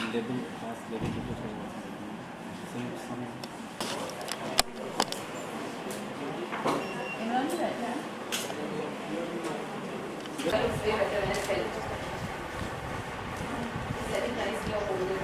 Level pass level पे कुछ होगा सेम समय इमरान भी बैठा है इसलिए बैठे मैंने सेटिंग नाइसली और बोल दे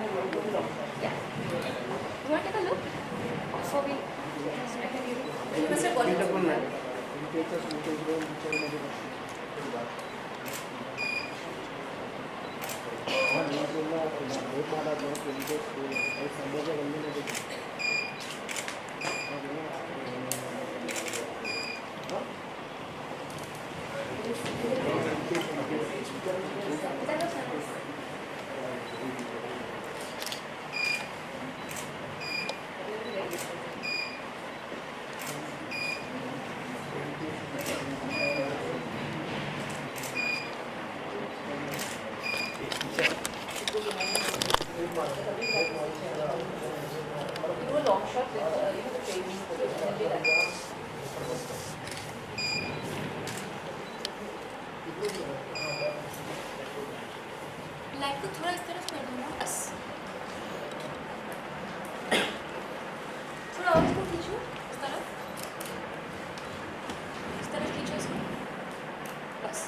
Yeah. You want to take a look? So we. You must have got it. Do a long shot with the training light को थोड़ा इस तरफ कर दो ना बस थोड़ा और इसको खींचो इस तरफ खींचो इसको बस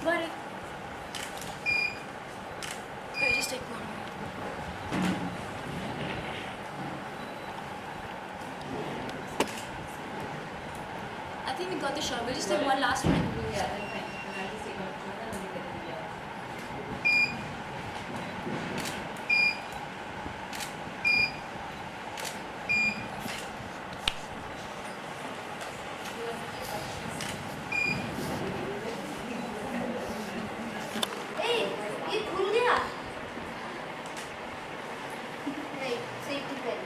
Buddy. Okay, just take one. I think we got the shot. We'll just take one last one. Yeah, then fine. And I'll just take one and then we get it. ये खुल गया नहीं सेफ्टी पेन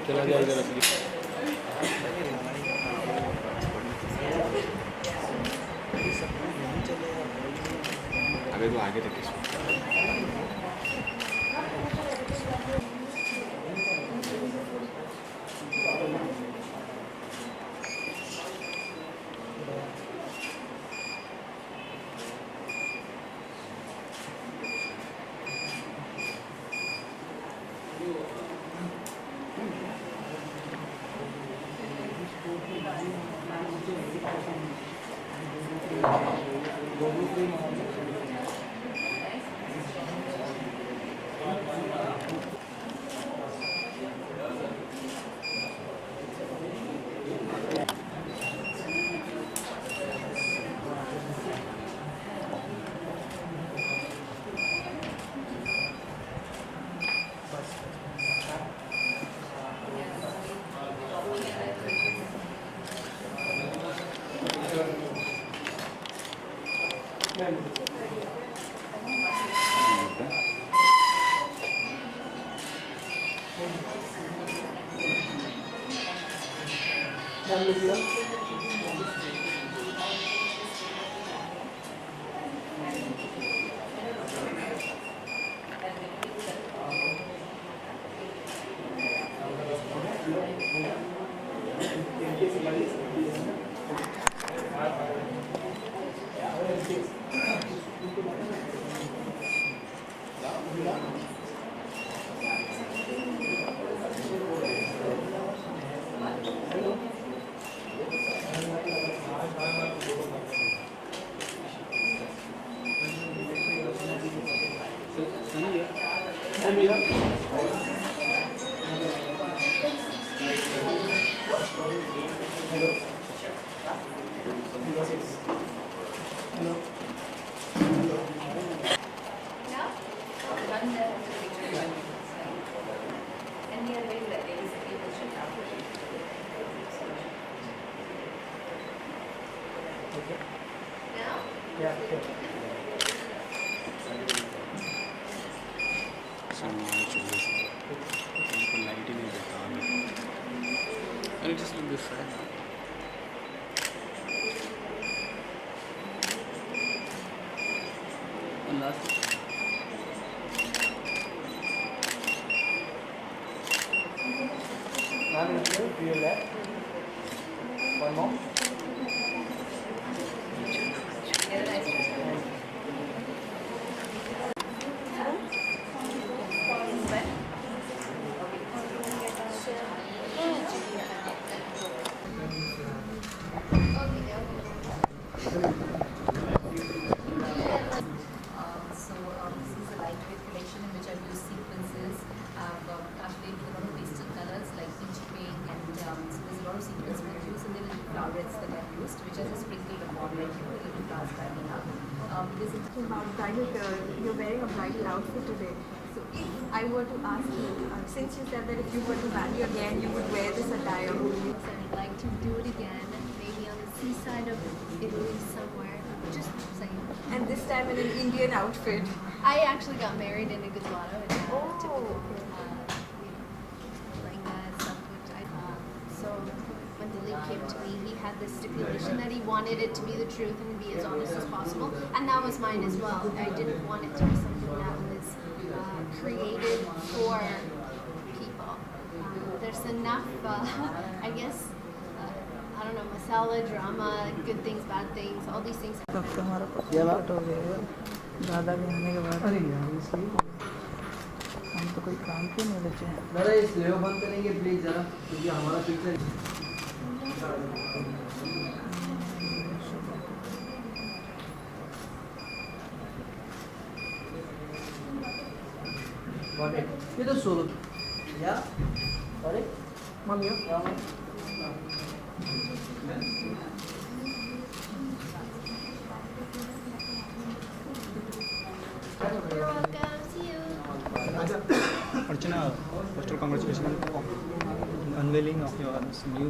चला जाएगा रखिए अबे तो आगे तक Now, run the picture. Any other way that they use people should have. Now? Yeah, sure. Light ही नहीं देता अरे just look this side last Now you to your left. One more. Get a nice picture. This is a lightweight collection in which I've used sequences. I've actually a lot of pastel colors like peach pink, and so there's a lot of sequence with use, and then little flowerets that I've used, which I just sprinkled upon like little flowers lining up. This is About bridal, you're wearing a bridal outfit today. So if I were to ask you, since you said that if you were to marry again, you would wear this attire. So I'd like to do it again, maybe on the seaside of Italy somewhere. Just saying. And this time in an Indian outfit. I actually got married in a Guzlado. It's typical, lehenga and stuff, which I so when Dilip came to me, he had this stipulation that he wanted it to be the truth and be as honest as possible, and that was mine as well. I didn't want it to be something that was created for people. There's enough, I guess. I don't know, masala, drama, good things, bad things, all these things. वक्त हमारा cut हो गया दादा के आने के बाद अरे यार इसलिए हम तो कोई काम क्यों नहीं बचे हैं जरा इस लेव बंद करेंगे प्लीज जरा क्योंकि हमारा पिक्चर ये तो सोलो या अरे mummy You're welcome. See you. Archana, first of all, congratulations on unveiling of your new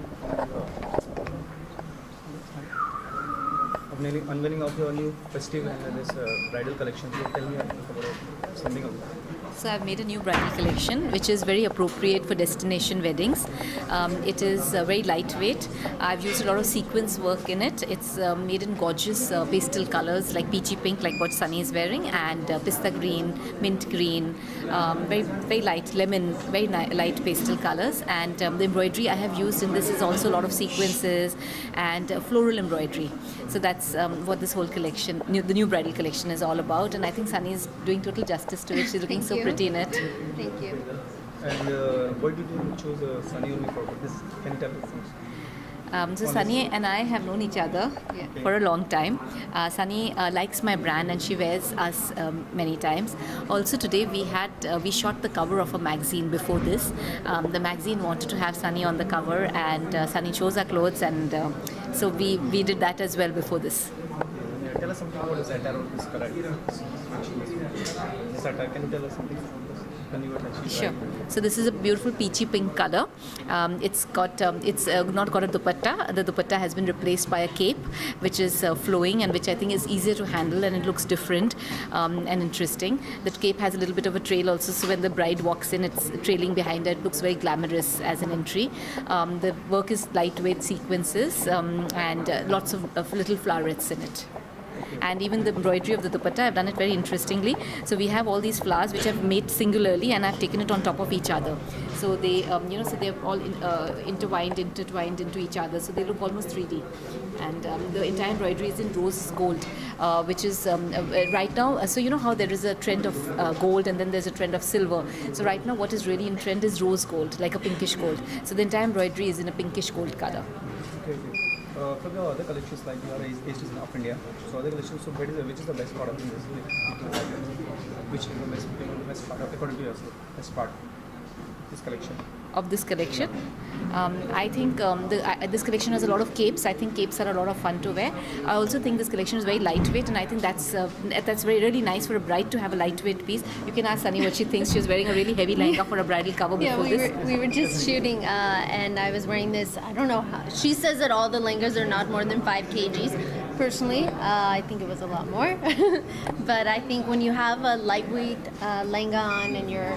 unveiling of your new festive and this bridal collection. So tell me about something about that. So I've made a new bridal collection which is very appropriate for destination weddings. It is very lightweight. I've used a lot of sequence work in it. It's made in gorgeous pastel colors like peachy pink, like what Sunny is wearing, and pista green, mint green, very light lemon, very light pastel colors. And the embroidery I have used in this is also a lot of sequences and floral embroidery. So that's what this whole collection, the new bridal collection, is all about. And I think Sunny is doing total justice to it. She's looking Thank so you. pretty in it. Thank you. And why did you choose Sunny only for this? Can you tell us? So Sunny and I have known each other for a long time. Sunny likes my brand and she wears us many times. Also today we shot the cover of a magazine before this. The magazine wanted to have Sunny on the cover, and Sunny chose our clothes, and so we did that as well before this. Tell us something about the satire of this color. Satire, can you tell us something about this? When you were actually Sure. writing? So this is a beautiful peachy pink color. It's not got a dupatta. The dupatta has been replaced by a cape, which is flowing and which I think is easier to handle, and it looks different and interesting. The cape has a little bit of a trail also, so when the bride walks in, it's trailing behind her. It looks very glamorous as an entry. The work is lightweight sequences and lots of little flowerets in it. And even the embroidery of the dupatta, I've done it very interestingly. So we have all these flowers which I've made singularly, and I've taken it on top of each other. So they, so they're all intertwined into each other. So they look almost 3D. And the entire embroidery is in rose gold, which is right now. So you know how there is a trend of gold, and then there's a trend of silver. So right now, what is really in trend is rose gold, like a pinkish gold. So the entire embroidery is in a pinkish gold color. Okay. For the other collections, like your East is in of India, so other collections, so which is the best part of this? Which is the best part, according to you, best part, this collection? of this collection. I think this collection has a lot of capes. I think capes are a lot of fun to wear. I also think this collection is very lightweight, and I think that's very really nice for a bride to have a lightweight piece. You can ask Sunny what she thinks. She was wearing a really heavy lehenga for a bridal cover Yeah, before this. we were just shooting, and I was wearing this. I don't know how. She says that all the lehengas are not more than 5 kgs. Personally, I think it was a lot more. But I think when you have a lightweight lehenga on and you're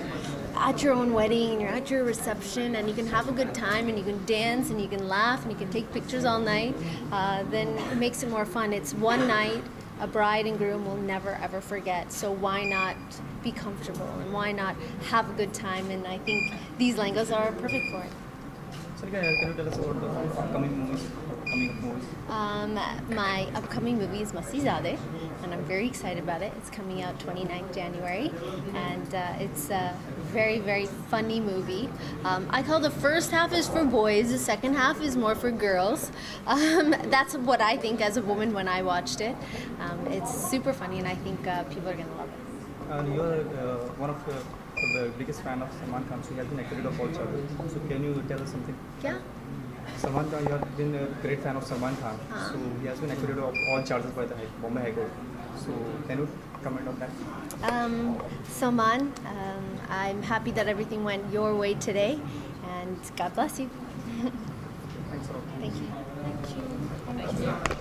at your own wedding and you're at your reception and you can have a good time and you can dance and you can laugh and you can take pictures all night, then it makes it more fun. It's one night a bride and groom will never ever forget. So why not be comfortable and why not have a good time? And I think these lehengas are perfect for it. Sarika, can you tell us about the upcoming movies? My upcoming movie is Masti Zadeh, and I'm very excited about it. It's coming out 29th January, and it's a very, very funny movie. I call the first half is for boys, the second half is more for girls. That's what I think as a woman when I watched it. It's super funny, and I think people are going to love it. And you are one of the biggest fan of Salman Khan, so he has been acquitted of all charges. So can you tell us something? Yeah. Salman Khan, you have been a great fan of Salman Khan, so he has been acquitted of all charges by the Bombay High Court. So can you comment on that? Salman, I'm happy that everything went your way today, and God bless you. Thanks a lot. Thank you. Thank you.